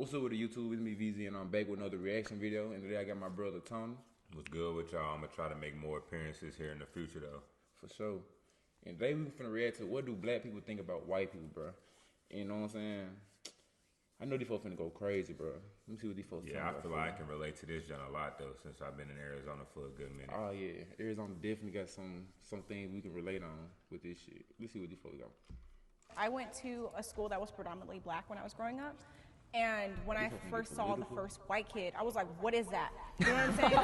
What's up with the YouTube? It's me, VZ, and I'm back with another reaction video. And today I got my brother Tony. What's good with y'all? I'm gonna try to make more appearances here in the future, though. For sure. And today we finna react to what do black people think about white people, bro. You know what I'm saying? I know these folks finna go crazy, bro. Let me see what these folks. Yeah, I feel like I can relate to this genre a lot though, since I've been in Arizona for a good minute. Oh yeah, Arizona definitely got some things we can relate on with this shit. Let's see what these folks got. I went to a school that was predominantly black when I was growing up. And when I first saw the first white kid, I was like, what is that? You know what I'm saying?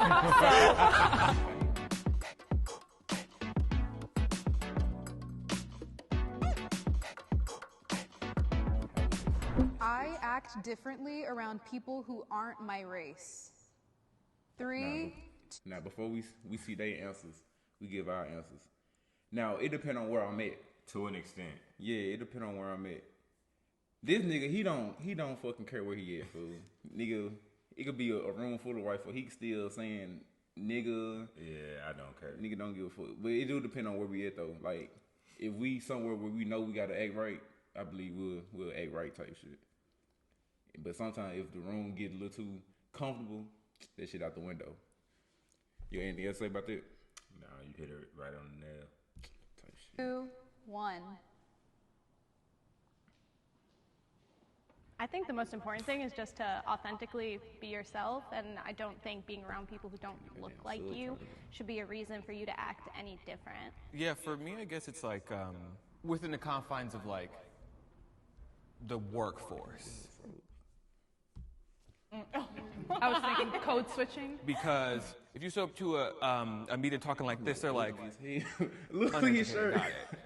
I act differently around people who aren't my race. Now before we see their answers, we give our answers. Now, it depends on where I'm at. To an extent. Yeah, it depends on where I'm at. This nigga, he don't fucking care where he at, fool. Nigga, it could be a room full of white folk. He still saying nigga. Yeah, I don't care. Nigga don't give a fuck. But it do depend on where we at though. Like, if we somewhere where we know we gotta act right, I believe we'll act right type shit. But sometimes if the room get a little too comfortable, that shit out the window. You got anything else to say about that? No, you hit it right on the nail. Type shit. 2, 1. I think the most important thing is just to authentically be yourself, and I don't think being around people who don't look like you should be a reason for you to act any different. Yeah, for me, I guess it's like within the confines of like the workforce. I was thinking code switching. Because if you show up to a meeting talking like this, they're like, look at his shirt.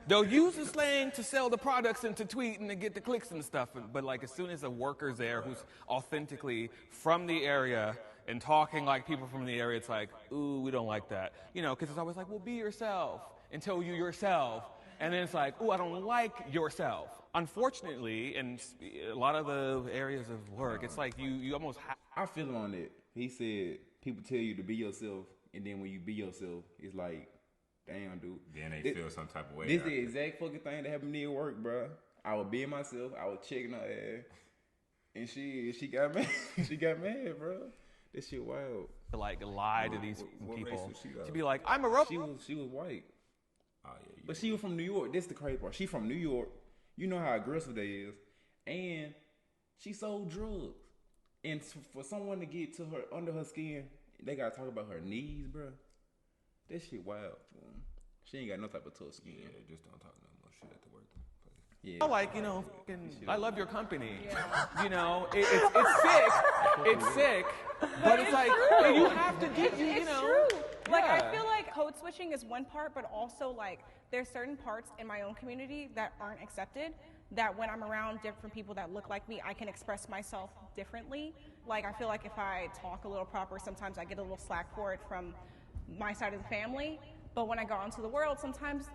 they'll use the slang to sell the products and to tweet and to get the clicks and stuff. But like as soon as a worker's there who's authentically from the area and talking like people from the area, it's like, ooh, we don't like that. You know, because it's always like, well, be yourself until you're yourself. And then it's like, ooh, I don't like yourself. Unfortunately, in a lot of the areas of work, it's like you almost have. I feel him on it. He said people tell you to be yourself, and then when you be yourself, it's like, damn, dude. Then they feel some type of way. This is the exact fucking thing that happened to me at work, bro. I was being myself. I was checking her ass, and she got mad. She got mad, bro. This shit wild. To like lie to these what people. race was she, though? To be like, I'm a robot. She was white. Oh, yeah, But she was from New York. This the crazy part. She from New York. You know how aggressive they is. And she sold drugs. And for someone to get to her under her skin, they gotta talk about her knees, bro. That shit wild. Bro. She ain't got no type of tough skin. Yeah, just don't talk no more shit at the work. Yeah. Like, you know, I love your company. You know, it's sick. It's sick. But it's like, you have to do, you know. True. Like, I feel like code switching is one part, but also like there's certain parts in my own community that aren't accepted, that when I'm around different people that look like me, I can express myself differently. Like, I feel like if I talk a little proper, sometimes I get a little slack for it from my side of the family. But when I go out into the world, sometimes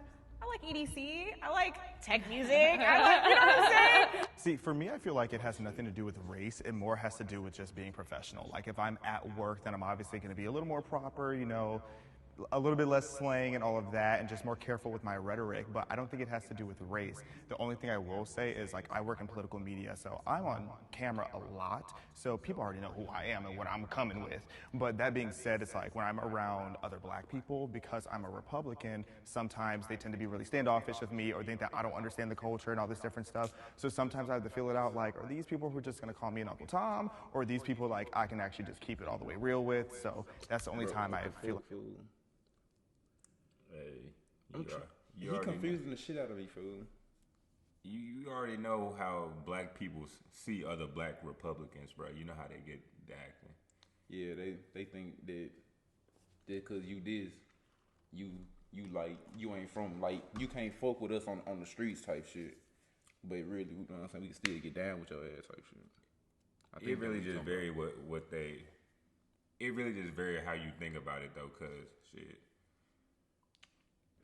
I like EDC, I like tech music, I like, you know what I'm saying? See, for me, I feel like it has nothing to do with race. It more has to do with just being professional. Like, if I'm at work, then I'm obviously going to be a little more proper, you know, a little bit less slang and all of that, and just more careful with my rhetoric. But I don't think it has to do with race. The only thing I will say is, like, I work in political media, so I'm on camera a lot. So people already know who I am and what I'm coming with. But that being said, it's like when I'm around other black people, because I'm a Republican, sometimes they tend to be really standoffish with me or think that I don't understand the culture and all this different stuff. So sometimes I have to feel it out, like, are these people who are just going to call me an Uncle Tom? Or are these people, like, I can actually just keep it all the way real with? So that's the only time I feel. Hey, He confusing the shit out of me, fool. You already know how black people see other black Republicans, bro. You know how they get acting. Yeah, they think that because you this, you like, you ain't from, like, you can't fuck with us on the streets type shit. But really, you know what I'm saying, we can still get down with your ass type shit. I think It really just vary what they. It really just vary how you think about it though, cause shit.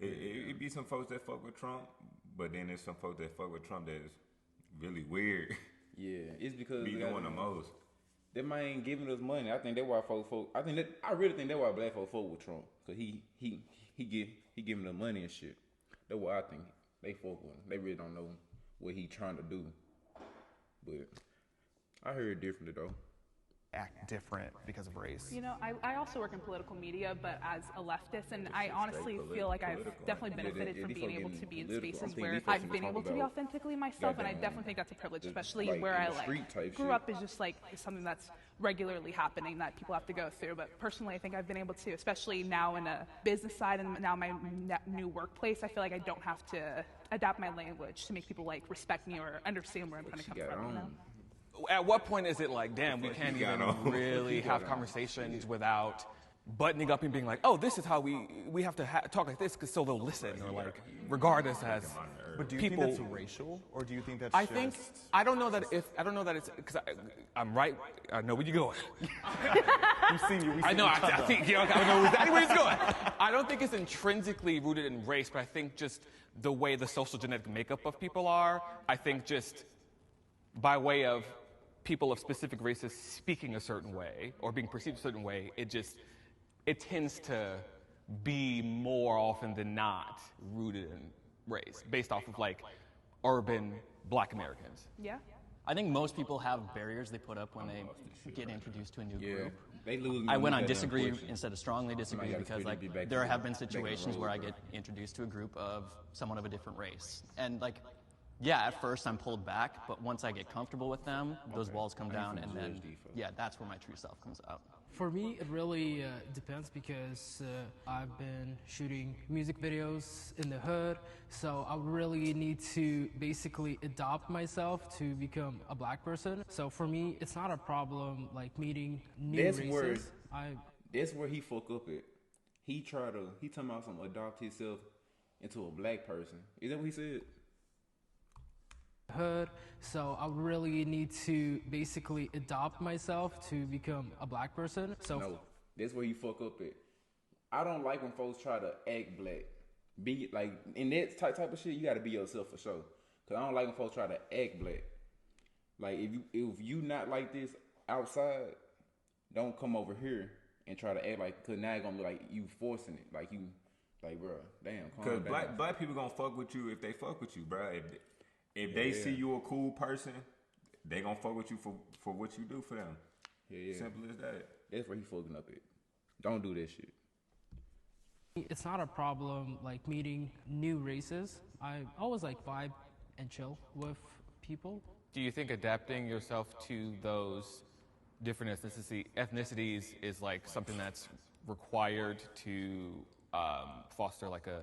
It be some folks that fuck with Trump, but then there's some folks that fuck with Trump that's really weird. Yeah, it's because be doing the most. That man ain't giving us money. I think that's why I really think that's why black folks fuck with Trump, cause he giving them money and shit. That's what I think. They fuck with him. They really don't know what he trying to do. But I heard differently though. act different because of race. You know, I also work in political media, but as a leftist, and I honestly feel like I've definitely benefited from being able to be in spaces where I've been able to be authentically myself, and I definitely think that's a privilege, especially where I grew up is just like something that's regularly happening that people have to go through. But personally, I think I've been able to, especially now in a business side and now my new workplace, I feel like I don't have to adapt my language to make people like respect me or understand where I'm trying to come from. You know? At what point is it like, damn, we can't even really have conversations without buttoning up and being like, oh, this is how we have to talk like this, so they'll listen, or like, regardless as But do you people. think that's racial, or do you think that's I think I don't know that it's because I'm right. I know where you're going. We've seen you. I know. I think I know exactly where it's going. I don't think it's intrinsically rooted in race, but I think just the way the social genetic makeup of people are. I think just by way of people of specific races speaking a certain way or being perceived a certain way, it tends to be more often than not rooted in race, based off of like urban Black Americans. Yeah. I think most people have barriers they put up when they get introduced to a new group. They lose. I went on disagree instead of strongly disagree because like there have been situations where I get introduced to a group of someone of a different race, and like yeah, at first I'm pulled back, but once I get comfortable with them, those walls come down, and then yeah, that's where my true self comes out. For me, it really depends because I've been shooting music videos in the hood, so I really need to basically adopt myself to become a Black person. So for me, it's not a problem like meeting new races. That's where he fuck up at. He talking about some adopt himself into a Black person. Is that what he said? Hood, so I really need to basically adopt myself to become a Black person. So no, that's where you fuck up at. I don't like when folks try to act Black. Be like in that type of shit, you gotta be yourself for sure. Cause I don't like when folks try to act Black. Like if you not like this outside, don't come over here and try to act like. Cause now it's gonna be like you forcing it. Like you, like bro, damn. Cause black people gonna fuck with you if they fuck with you, bro. If they see you a cool person, they gonna fuck with you for what you do for them. Yeah. Simple as that. That's where he fucking up at. Don't do that shit. It's not a problem like meeting new races. I always like vibe and chill with people. Do you think adapting yourself to those different ethnicities is like something that's required to foster like a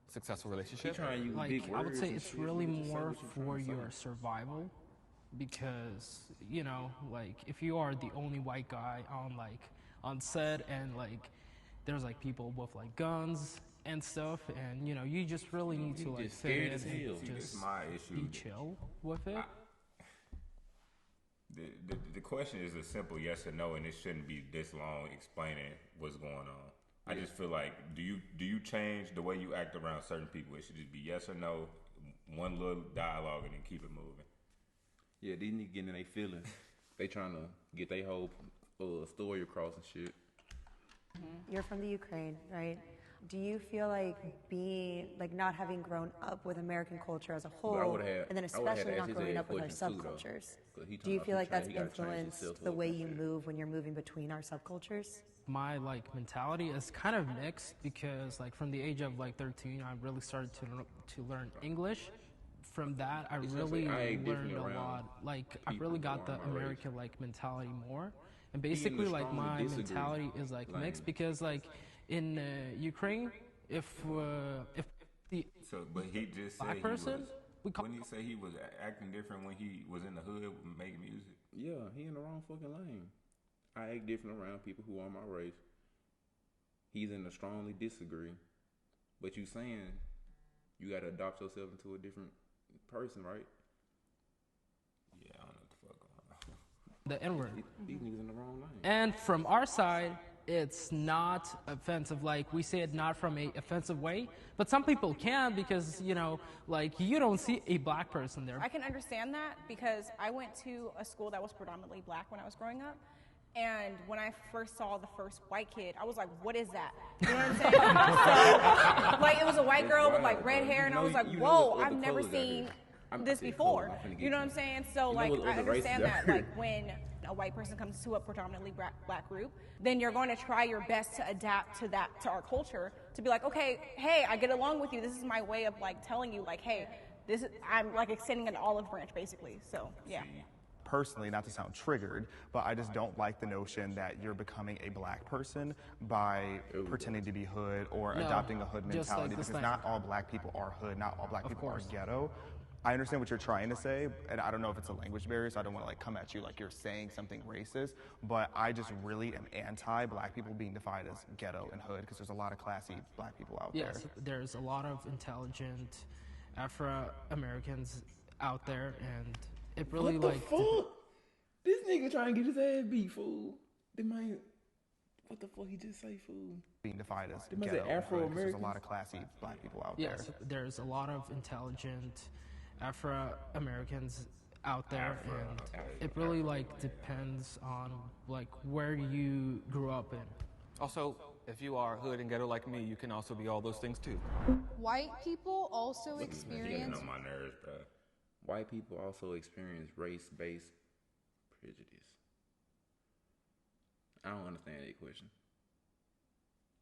successful relationship? Like I would say it's really more for your survival, because you know, like if you are the only white guy on set and like there's like people with like guns and stuff, and you know you just really need to like fit in and just be chill with it. The question is a simple yes or no, and it shouldn't be this long explaining what's going on. I just feel like, do you change the way you act around certain people? It should just be yes or no, one little dialogue, and then keep it moving. Yeah, these niggas getting in their feelings. They trying to get their whole story across and shit. You're from the Ukraine, right? Do you feel like not having grown up with American culture as a whole, and then especially not growing up with our subcultures, do you feel like that's influenced the way you move when you're moving between our subcultures? My like mentality is kind of mixed because like from the age of like 13, I really started to learn English. From that, I really learned a lot. Like I really got the American like mentality more, and basically like my mentality is like mixed because like in Ukraine, if the but he just Black person, when he say he was acting different when he was in the hood making music. Yeah, he in the wrong fucking lane. I act different around people who are my race. He's in a strongly disagree. But you saying you got to adopt yourself into a different person, right? Yeah, I don't know what the fuck going on. The N-word. These niggas in the wrong lane. And from our side, it's not offensive. Like we say it not from a offensive way, but some people can because, you know, like you don't see a Black person there. I can understand that because I went to a school that was predominantly Black when I was growing up. And when I first saw the first white kid, I was like, what is that? You know what I'm saying? So, like, it was a white girl with, like, red hair, and I was like, whoa, I've never seen this before. You know what I'm saying? So like I understand that like when a white person comes to a predominantly black group, then you're going to try your best to adapt to our culture, to be like, okay, hey, I get along with you. This is my way of like telling you like, hey, I'm like extending an olive branch basically. So yeah. Personally, not to sound triggered, but I just don't like the notion that you're becoming a black person by pretending to be hood or adopting a hood mentality, because not all black people are hood, not all black people are ghetto. I understand what you're trying to say, and I don't know if it's a language barrier, so I don't want to like come at you like you're saying something racist, but I just really am anti-black people being defined as ghetto and hood, because there's a lot of classy black people out there. Yes, there's a lot of intelligent Afro-Americans out there, and it really what the fuck? This nigga trying to get his ass beat, fool. What the fuck he just say, fool? Being defined as ghetto Afro-Americans. There's a lot of classy black people out there. Yes, there's a lot of intelligent Afro-Americans out there, and it really like depends on like where you grew up in. Also, if you are hood and ghetto like me, you can also be all those things too. White people also experience. Getting on my nerves, bro. White people also experience race-based prejudice. I don't understand that question.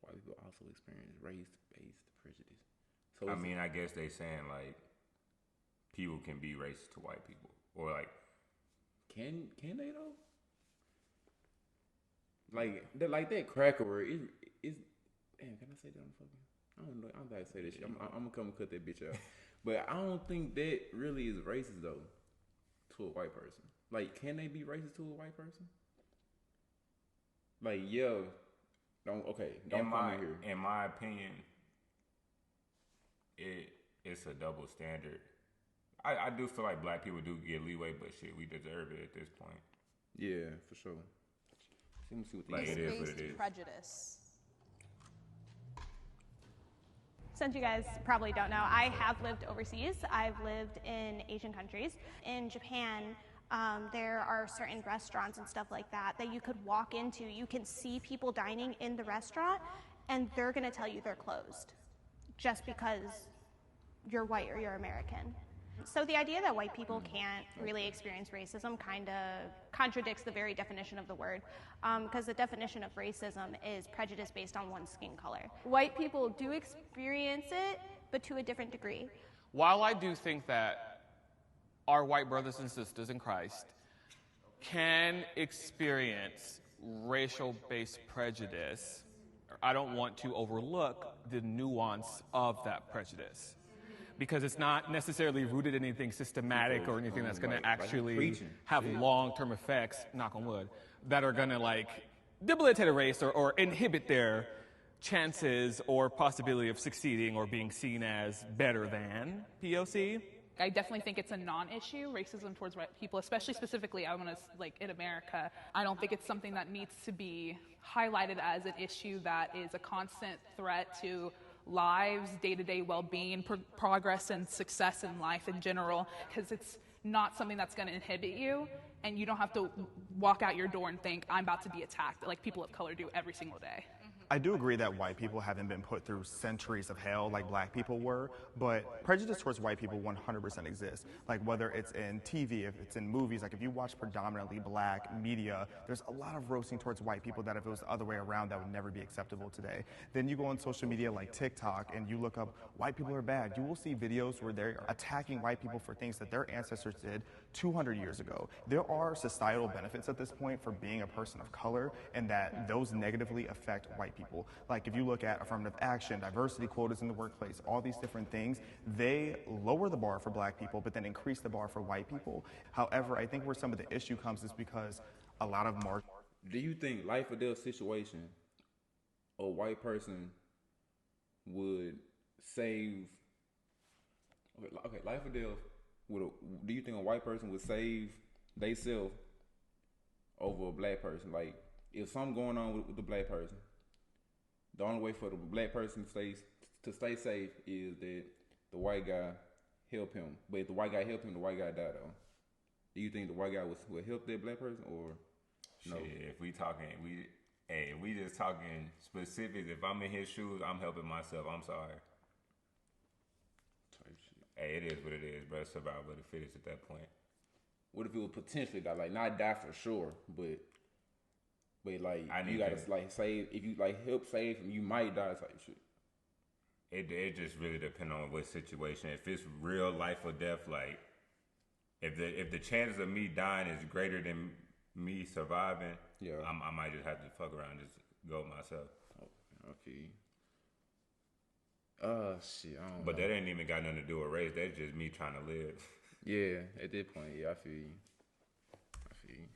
White people also experience race-based prejudice. So I mean, I guess they saying like people can be racist to white people, or like can they though? Like that cracker word is damn. Can I say that on fucking? I don't know. I'm about to say this shit. I'm gonna come and cut that bitch out. But I don't think that really is racist though to a white person. Like, can they be racist to a white person? Like, yeah, don't come in here. In my opinion, it's a double standard. I do feel like black people do get leeway, but shit, we deserve it at this point. Yeah, for sure. Let me see what like it is what it is. Prejudice. Since you guys probably don't know, I have lived overseas. I've lived in Asian countries. In Japan, there are certain restaurants and stuff like that you could walk into. You can see people dining in the restaurant, and they're going to tell you they're closed just because you're white or you're American. So the idea that white people can't really experience racism kind of contradicts the very definition of the word, because the definition of racism is prejudice based on one's skin color. White people do experience it, but to a different degree. While I do think that our white brothers and sisters in Christ can experience racial-based prejudice, I don't want to overlook the nuance of that prejudice, because it's not necessarily rooted in anything systematic or anything that's going to actually have long-term effects, knock on wood, that are going to like debilitate a race or inhibit their chances or possibility of succeeding or being seen as better than POC. I definitely think it's a non-issue, racism towards white people, especially specifically, I want to, like, in America. I don't think it's something that needs to be highlighted as an issue that is a constant threat to lives, day-to-day well-being, progress and success in life in general, because it's not something that's going to inhibit you, and you don't have to walk out your door and think, I'm about to be attacked, like people of color do every single day. I do agree that white people haven't been put through centuries of hell like black people were, but prejudice towards white people 100% exists. Like whether it's in TV, if it's in movies, like if you watch predominantly black media, there's a lot of roasting towards white people that if it was the other way around, that would never be acceptable today. Then you go on social media like TikTok and you look up white people are bad. You will see videos where they're attacking white people for things that their ancestors did 200 years ago. There are societal benefits at this point for being a person of color, and that those negatively affect white people. Like if you look at affirmative action, diversity quotas in the workplace, all these different things, they lower the bar for black people, but then increase the bar for white people. However, I think where some of the issue comes is because a lot of Do you think life or death situation, a white person would save? Okay, life or death. Do you think a white person would save theyself over a black person? Like, if something going on with the black person, the only way for the black person to stay safe is that the white guy help him. But if the white guy help him, the white guy die though. Do you think the white guy would help that black person or no? Shit, if we just talking specifics, if I'm in his shoes, I'm helping myself. I'm sorry. Hey, it is what it is, bro. Survival of the fittest at that point. What if it would potentially die? Like, not die for sure, but like, you gotta, like, save, if you, like, help save him, you might die type shit. It just really depends on what situation. If it's real life or death, like, if the chances of me dying is greater than me surviving, yeah, I might just have to fuck around and just go myself. Okay. Shit, I don't know. But that ain't even got nothing to do with race. That's just me trying to live. Yeah, at that point, yeah, I feel you.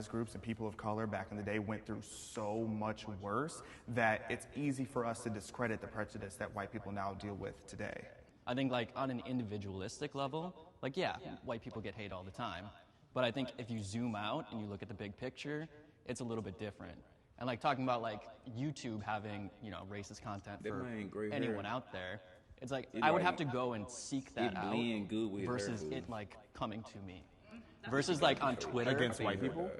Groups and people of color back in the day went through so much worse that it's easy for us to discredit the prejudice that white people now deal with today. I think, like, on an individualistic level, like, yeah, white people get hate all the time. But I think if you zoom out and you look at the big picture, it's a little bit different. And, like, talking about, like, YouTube having, you know, racist content for anyone out there, it's like, I would have to go and seek that out versus it, like, coming to me. Versus, like, on Twitter. Against white people?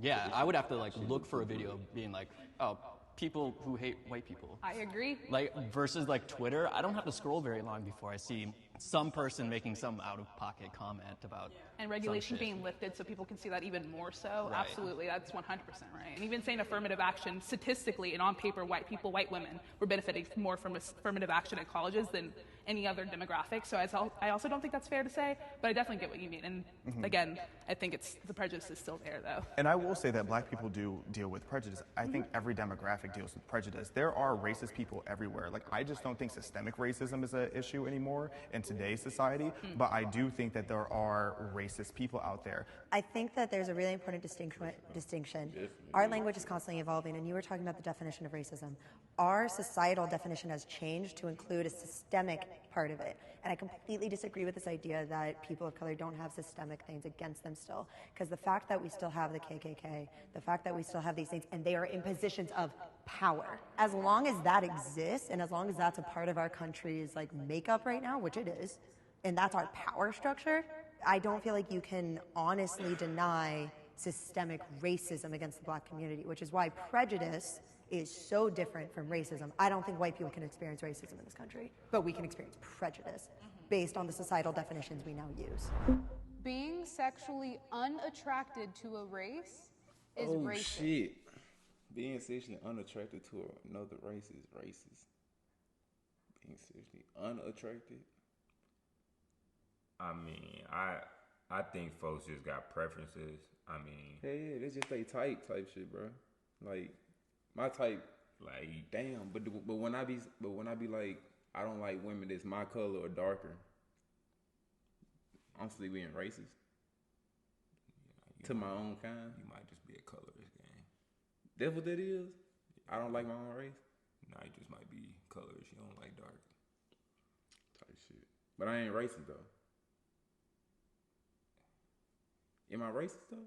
Yeah, I would have to, like, look for a video being like, oh, people who hate white people. I agree. Like, versus, like, Twitter, I don't have to scroll very long before I see some person making some out-of-pocket comment about and regulation being lifted so people can see that even more so. Right. Absolutely, that's 100% right. And even saying affirmative action, statistically and on paper, white people, white women were benefiting more from affirmative action at colleges than any other demographic. So I also don't think that's fair to say, but I definitely get what you mean. And again, I think the prejudice is still there, though. And I will say that black people do deal with prejudice. I think every demographic deals with prejudice. There are racist people everywhere. Like, I just don't think systemic racism is an issue anymore in today's society, but I do think that there are racist people out there. I think that there's a really important distinction. Our language is constantly evolving, and you were talking about the definition of racism. Our societal definition has changed to include a systemic part of it. And I completely disagree with this idea that people of color don't have systemic things against them still. Because the fact that we still have the KKK, the fact that we still have these things, and they are in positions of power. As long as that exists, and as long as that's a part of our country's, like, makeup right now, which it is, and that's our power structure, I don't feel like you can honestly deny systemic racism against the black community, which is why prejudice is so different from racism. I don't think white people can experience racism in this country, but we can experience prejudice based on the societal definitions we now use. Being sexually unattracted to a race is racist. Oh shit. Being sexually unattracted to another race is racist. Being sexually unattracted? I mean, I think folks just got preferences. I mean, yeah, that's just they type shit, bro. Like, my type, like, damn. But when I be like, I don't like women that's my color or darker, I'm still being racist to my own kind. You might just be a colorist, gang. That's what that is. I don't like my own race. Nah, you just might be colorist. You don't like dark type shit. But I ain't racist though. Am I racist though?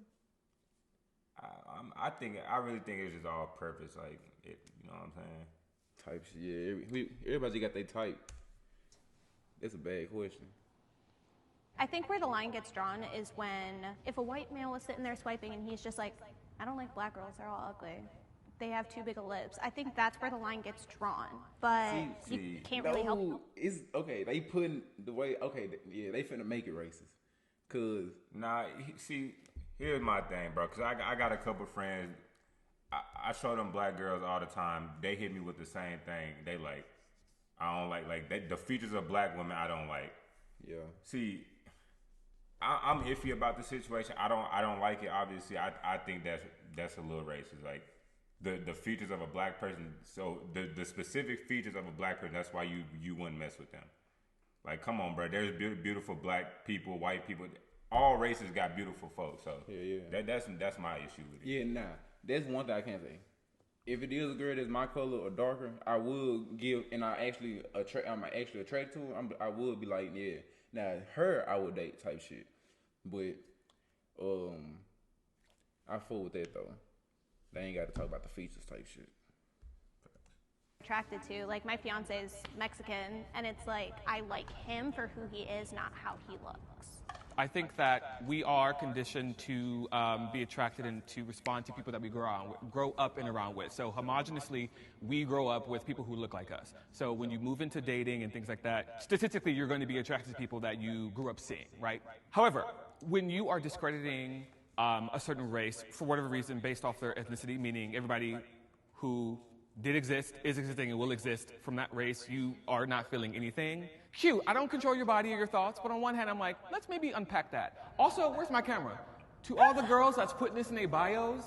I really think it's just all purpose, like, it, you know what I'm saying? Type shit. Yeah, everybody got their type. That's a bad question. I think where the line gets drawn is when, if a white male was sitting there swiping and he's just like, I don't like black girls, they're all ugly. They have too big of lips. I think that's where the line gets drawn. But you can't really help. It's okay. They putting the way. Okay, yeah, they finna make it racist. Cause here's my thing, bro. Cause I got a couple friends. I show them black girls all the time. They hit me with the same thing. They like, I don't like the features of black women. I don't like. Yeah. See, I'm iffy about the situation. I don't like it. Obviously, I think that's a little racist. Like the features of a black person. So the specific features of a black person. That's why you wouldn't mess with them. Like, come on, bro. There's beautiful black people, white people. All races got beautiful folks. So yeah. That's my issue with it. Yeah, nah. That's one thing I can't say. If it is a girl that's my color or darker, I will give, and I'm actually attracted to her. I would be like, yeah. Now her, I would date type shit. But I fool with that though. They ain't got to talk about the features type shit. Attracted to, like, my fiance is Mexican, and it's like I like him for who he is, not how he looks. I think that we are conditioned to be attracted and to respond to people that we grow up and around with. So homogeneously, we grow up with people who look like us. So when you move into dating and things like that, statistically, you're going to be attracted to people that you grew up seeing, right? However, when you are discrediting a certain race for whatever reason based off their ethnicity, meaning everybody who did exist, is existing, and will exist from that race, you are not feeling anything. Q, I don't control your body or your thoughts, but on one hand, I'm like, let's maybe unpack that. Also, where's my camera? To all the girls that's putting this in their bios,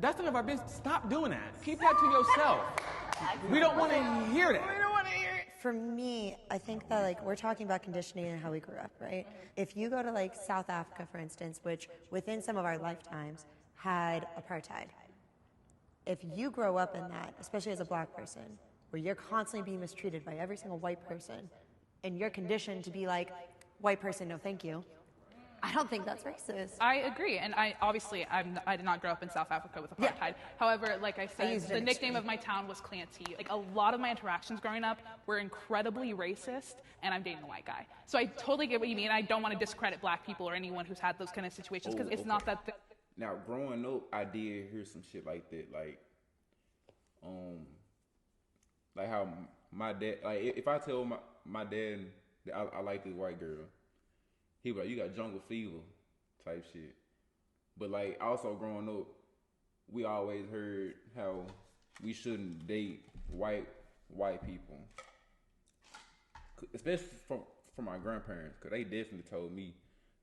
that's none of our business. Stop doing that. Keep that to yourself. We don't want to hear that. We don't want to hear it. For me, I think that like we're talking about conditioning and how we grew up, right? If you go to like South Africa, for instance, which within some of our lifetimes had apartheid, if you grow up in that, especially as a black person, where you're constantly being mistreated by every single white person, and you're conditioned to be like, white person, no thank you, I don't think that's racist. I agree, and I did not grow up in South Africa with apartheid. Yeah. However, like I said, the nickname of my town was Clancy. Like a lot of my interactions growing up were incredibly racist, and I'm dating a white guy. So I totally get what you mean. I don't want to discredit black people or anyone who's had those kind of situations because it's not that. Now, growing up, I did hear some shit like that, like how my dad, like if I tell my dad that I like this white girl, he be like, you got jungle fever type shit. But like also growing up, we always heard how we shouldn't date white people, especially from my grandparents, because they definitely told me,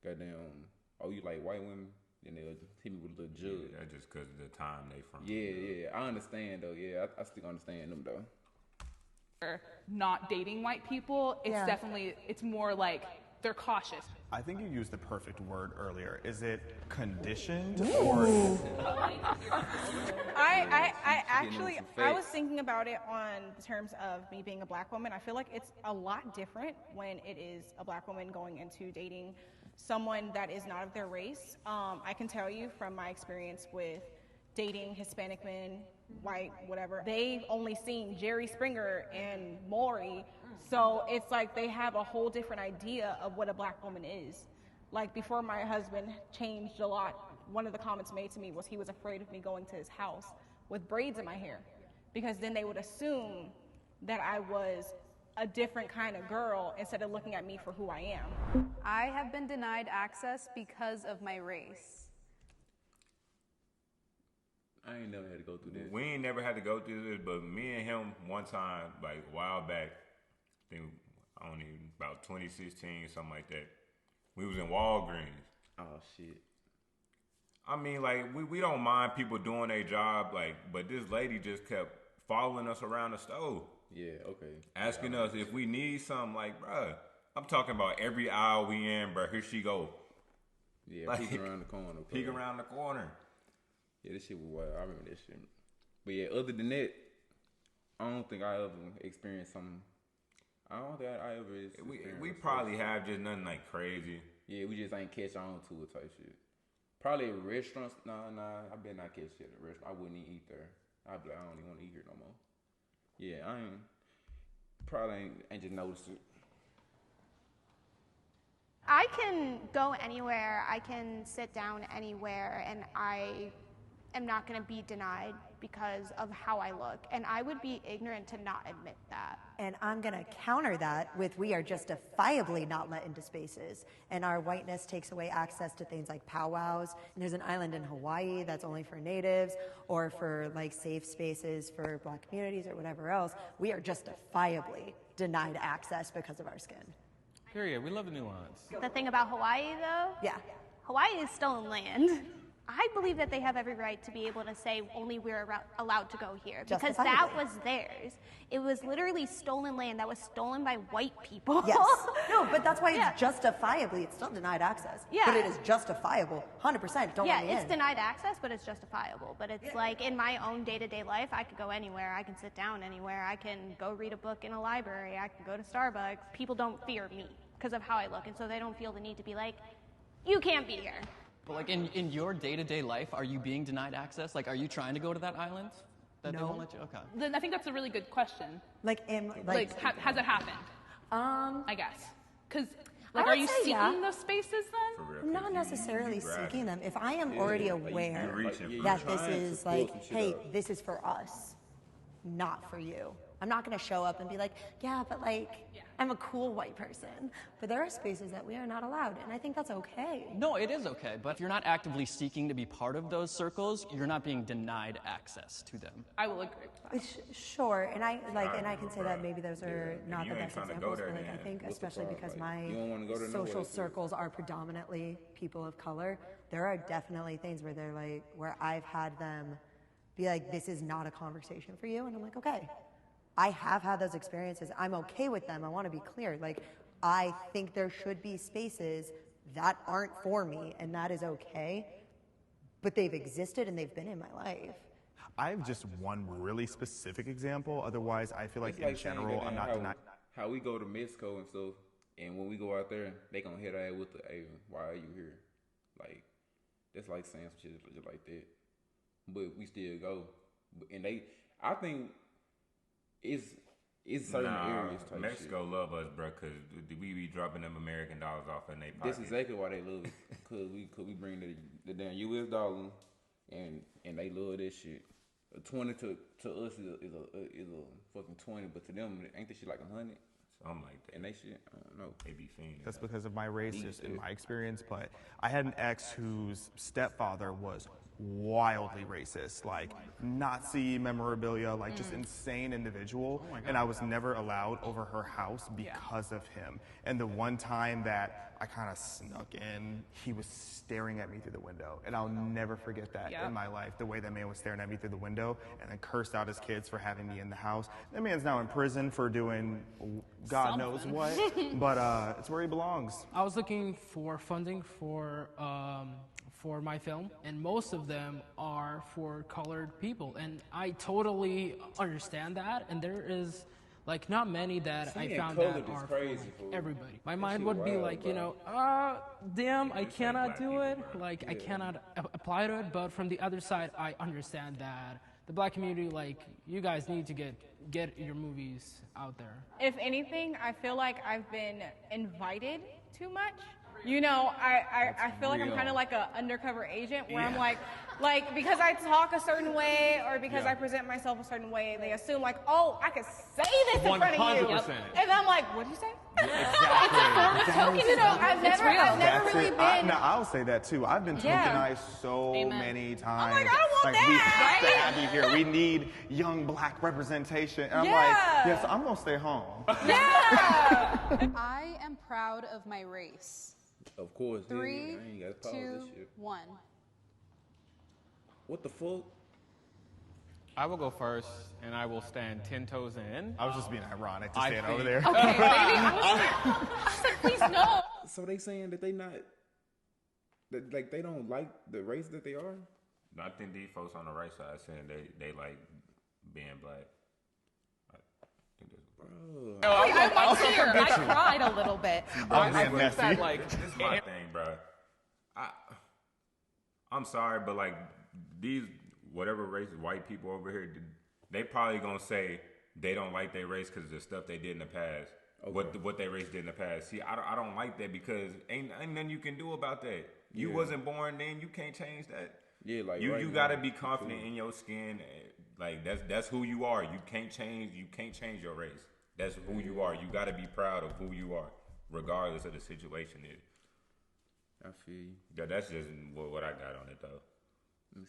goddamn, oh, you like white women? And they'll hit me with a little judge. Yeah, that's just because of the time they from. Yeah, I understand though. Yeah, I still understand them though. Not dating white people, it's definitely, it's more like they're cautious. I think you used the perfect word earlier. Is it conditioned or? I was thinking about it on the terms of me being a black woman. I feel like it's a lot different when it is a black woman going into dating someone that is not of their race. I can tell you from my experience with dating Hispanic men, white, whatever, they've only seen Jerry Springer and Maury, so it's like they have a whole different idea of what a black woman is. Like before my husband changed a lot, one of the comments made to me was he was afraid of me going to his house with braids in my hair, because then they would assume that I was a different kind of girl instead of looking at me for who I am. I have been denied access because of my race. I ain't never had to go through this. We ain't never had to go through this, but me and him one time, like a while back, I think about 2016 or something like that, we was in Walgreens. Oh shit. I mean, like we don't mind people doing their job, like, but this lady just kept following us around the store. Yeah, okay. Asking us if we need something, like, bruh, I'm talking about every aisle we in, bruh, here she go. Yeah, like, peeking around the corner. Peeking around the corner. Yeah, this shit was wild. I remember that shit. But yeah, other than that, I don't think I ever experienced something. I don't think I ever experienced. We probably have, just nothing like crazy. Yeah, we just ain't catch on to it type shit. Probably at restaurants. Nah, I better not catch shit at a restaurant. I wouldn't even eat there. I'd be like, I don't even want to eat here no more. Yeah, I ain't just noticed it. I can go anywhere, I can sit down anywhere, and I am not going to be denied because of how I look. And I would be ignorant to not admit that. And I'm going to counter that with we are justifiably not let into spaces. And our whiteness takes away access to things like powwows. And there's an island in Hawaii that's only for natives or for like safe spaces for black communities or whatever else. We are justifiably denied access because of our skin. Period. We love the nuance. The thing about Hawaii, though? Yeah. Hawaii is stolen land. I believe that they have every right to be able to say only we're allowed to go here because that was theirs. It was literally stolen land that was stolen by white people. Yes. No, but that's why it's justifiably, it's still denied access. Yeah. But it is justifiable. 100%. Don't let me in. Yeah, it's denied access, but it's justifiable. But it's like in my own day-to-day life, I could go anywhere. I can sit down anywhere. I can go read a book in a library. I can go to Starbucks. People don't fear me because of how I look, and so they don't feel the need to be like, you can't be here. But like in your day-to-day life, are you being denied access? Like, are you trying to go to that island? That No. They won't let you? Okay. Then I think that's a really good question. Like, Has it happened? I guess. Because Like, are you seeking those spaces then? For real, I'm not 'cause necessarily you grab seeking it. them. If I am already aware that this is like, hey, this is for us, not for you. I'm not going to show up and be like, yeah, but like, I'm a cool white person. But there are spaces that we are not allowed, and I think that's okay. No, it is okay, but if you're not actively seeking to be part of those circles, you're not being denied access to them. I will agree with that. Sure, and I can say that maybe those are not the best examples, but like, I think especially because my social circles are predominantly people of color, there are definitely things where they're like, where I've had them be like, this is not a conversation for you, and I'm like, okay. I have had those experiences. I'm okay with them. I want to be clear. Like, I think there should be spaces that aren't for me, and that is okay. But they've existed and they've been in my life. I have just one really specific example. Otherwise, I feel like in general, I'm not denying. How we go to Mexico and stuff, and when we go out there, they gonna hit our ass with the, hey, why are you here? Like, that's like saying some shit just like that. But we still go. And I think, it's certain areas type Mexico shit. love us, bro, because we be dropping them American dollars off in their pocket. That's exactly why they love it, because we bring the damn U.S. dollar, and they love that shit. A 20 to us is a fucking 20, but to them, ain't that shit like 100? Something like that. And they shit, I don't know. They be fiending. That's because of my race, just in my experience. But I had an ex whose stepfather was wildly racist, like Nazi memorabilia, like just insane individual. And I was never allowed over her house because of him. And the one time that I kind of snuck in, he was staring at me through the window. And I'll never forget that in my life, the way that man was staring at me through the window and then cursed out his kids for having me in the house. That man's now in prison for doing God knows what, but it's where he belongs. I was looking for funding for my film, and most of them are for colored people, and I totally understand that, and there is like not many that I found that are for like, everybody. My mind would be like, you know, damn, I cannot do it, like I cannot apply to it, but from the other side, I understand that the black community, like, you guys need to get your movies out there. If anything, I feel like I've been invited too much. You know, I feel like I'm kind of like an undercover agent where I'm like, because I talk a certain way or because I present myself a certain way, they assume like, oh, I could say this in front of you. 100%. And I'm like, what'd you say? Exactly. You know, I've never really been. Now, I'll say that too. I've been tokenized so many times. I'm like, I don't want that. We have to have you here. We need young black representation. And I'm like, yes, I'm going to stay home. Yeah. I am proud of my race. Of course. 3, I ain't got to pause 2, this shit. 1. What the fuck? I will go first, and I will stand 10 toes in. I was just being ironic to stand over there. Okay, baby. I said, please no. So they saying that they not, that like they don't like the race that they are? I think these folks on the right side saying they like being black. I was here. I cried a little bit. I think that, like, This is my thing, bro. I'm sorry, but like these whatever race white people over here, they probably gonna say they don't like their race because of the stuff they did in the past. Okay. What their race did in the past. See, I don't like that because ain't nothing you can do about that. You wasn't born then. You can't change that. Yeah, like you gotta be confident in your skin. Like that's who you are. You can't change your race. That's who you are. You gotta be proud of who you are, regardless of the situation is. I feel you. That's just what I got on it though.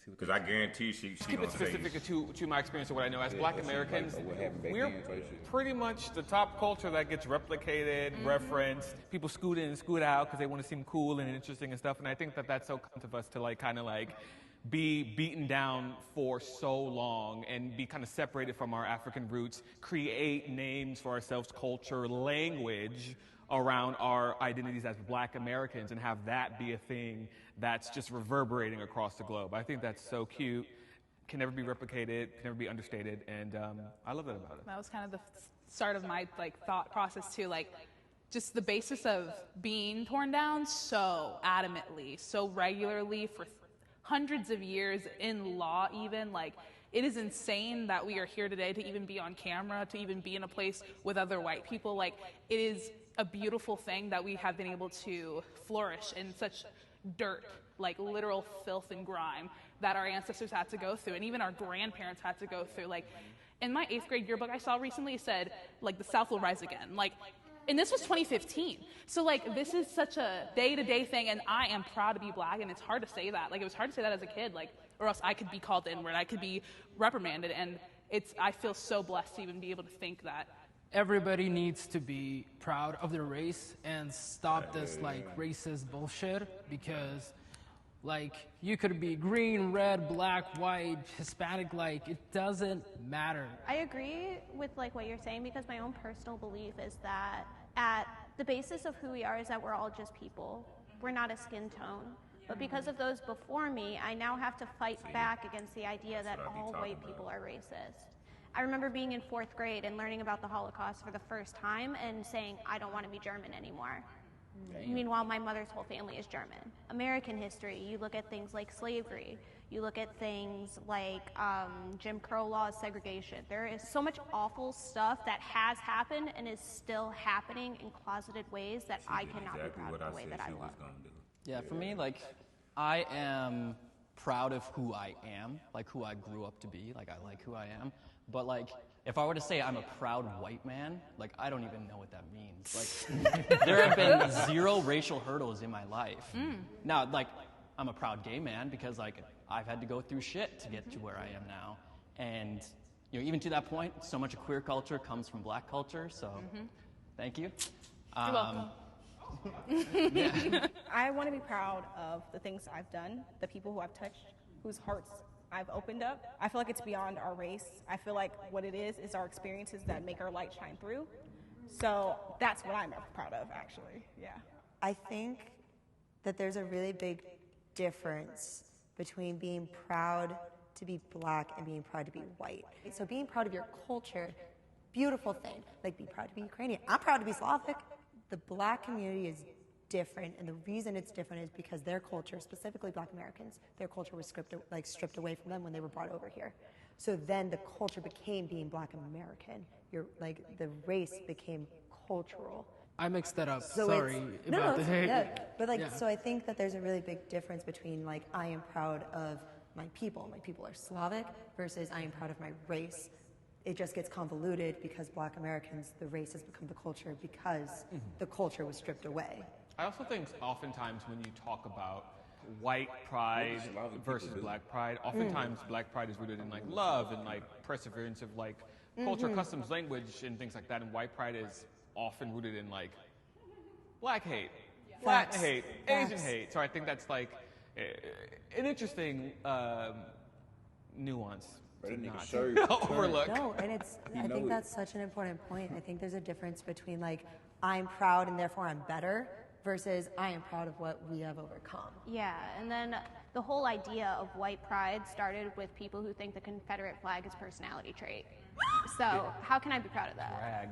Because I guarantee she keep it specific to my experience of what I know. As Black Americans, we're pretty much the top culture that gets replicated, referenced. People scoot in and scoot out because they want to seem cool and interesting and stuff. And I think that that's so kind of us to like kind of like be beaten down for so long and be kind of separated from our African roots, create names for ourselves, culture, language around our identities as Black Americans and have that be a thing that's just reverberating across the globe. I think that's so cute, can never be replicated, can never be understated, and I love that about it. That was kind of the start of my like thought process too, like just the basis of being torn down so adamantly, so regularly for hundreds of years in law even, like it is insane that we are here today to even be on camera, to even be in a place with other white people. Like it is a beautiful thing that we have been able to flourish in such dirt, like literal filth and grime that our ancestors had to go through, and even our grandparents had to go through. Like, in my 8th grade yearbook I saw recently, it said, like, the South will rise again. Like, and this was 2015. So, like, this is such a day-to-day thing, and I am proud to be Black, and it's hard to say that. Like, it was hard to say that as a kid, like, or else I could be called the N-word, I could be reprimanded, and I feel so blessed to even be able to think that. Everybody needs to be proud of their race and stop this like racist bullshit, because like you could be green, red, black, white, Hispanic, like it doesn't matter. I agree with like what you're saying, because my own personal belief is that at the basis of who we are is that we're all just people. We're not a skin tone. But because of those before me, I now have to fight back against the idea that all white people are racist. I remember being in 4th grade and learning about the Holocaust for the first time and saying, I don't want to be German anymore. Damn. Meanwhile, my mother's whole family is German. American history, you look at things like slavery, you look at things like Jim Crow laws, segregation. There is so much awful stuff that has happened and is still happening in closeted ways that I cannot be proud of the way that I look. Yeah, for me, like, I am proud of who I am, like who I grew up to be, like I like who I am. But like, if I were to say I'm a proud white man, like I don't even know what that means. Like, there have been 0 racial hurdles in my life. Now, like, I'm a proud gay man because like I've had to go through shit to get to where I am now. And you know, even to that point, so much of queer culture comes from Black culture. So, thank you. You're welcome. I want to be proud of the things I've done, the people who I've touched, whose hearts I've opened up. I feel like it's beyond our race. I feel like what it is our experiences that make our light shine through. So that's what I'm proud of, actually. Yeah. I think that there's a really big difference between being proud to be Black and being proud to be white. So being proud of your culture, beautiful thing. Like, be proud to be Ukrainian. I'm proud to be Slavic. The Black community is different, and the reason it's different is because their culture, specifically Black Americans, their culture was stripped away from them when they were brought over here. So then the culture became being Black American. The race became cultural. I mixed that up. So Sorry about the hate. Yeah, but so I think that there's a really big difference between like I am proud of my people are Slavic, versus I am proud of my race. It just gets convoluted because Black Americans, the race has become the culture because the culture was stripped away. I also think oftentimes when you talk about white pride versus Black pride, oftentimes Black pride is rooted in like love and like perseverance of like culture, customs, language, and things like that. And white pride is often rooted in like Black hate, Latin hate, Asian hate. So I think that's like an interesting nuance. Overlook. No, and I think that's such an important point. I think there's a difference between like I'm proud and therefore I'm better versus I am proud of what we have overcome. Yeah, and then the whole idea of white pride started with people who think the Confederate flag is a personality trait. So how can I be proud of that?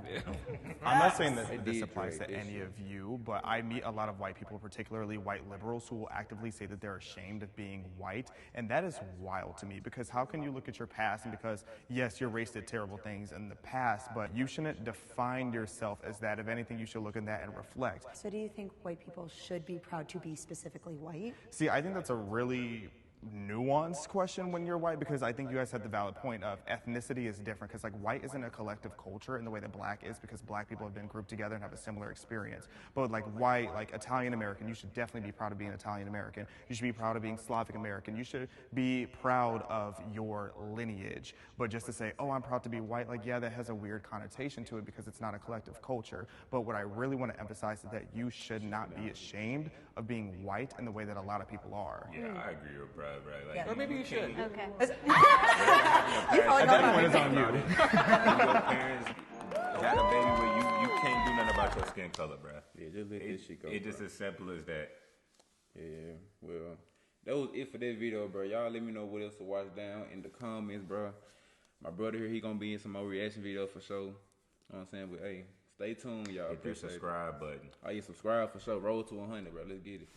I'm not saying that this applies to any of you, but I meet a lot of white people, particularly white liberals, who will actively say that they're ashamed of being white. And that is wild to me, because how can you look at your past and because, yes, your race did terrible things in the past, but you shouldn't define yourself as that. If anything, you should look at that and reflect. So do you think white people should be proud to be specifically white? See, I think that's a really nuanced question when you're white, because I think you guys had the valid point of ethnicity is different, because like white isn't a collective culture in the way that Black is, because Black people have been grouped together and have a similar experience. But like white, like Italian American, you should definitely be proud of being Italian American. You should be proud of being Slavic American. You should be proud of your lineage. But just to say, oh, I'm proud to be white, like, yeah, that has a weird connotation to it because it's not a collective culture. But what I really want to emphasize is that you should not be ashamed of being white in the way that a lot of people are. Yeah, I agree with Brad. Like, yeah. Or maybe you should. Okay. You probably know about it. On you. Your parents had a baby where you can't do nothing about your skin color, bro. Yeah, just let this shit go. It's just as simple as that. Yeah, well, that was it for that video, bro. Y'all let me know what else to watch down in the comments, bro. My brother here, he gonna be in some more reaction videos for sure. You know what I'm saying? But hey, stay tuned, y'all. Hit that subscribe button. Oh, yeah, subscribe for sure. Roll to 100, bro. Let's get it.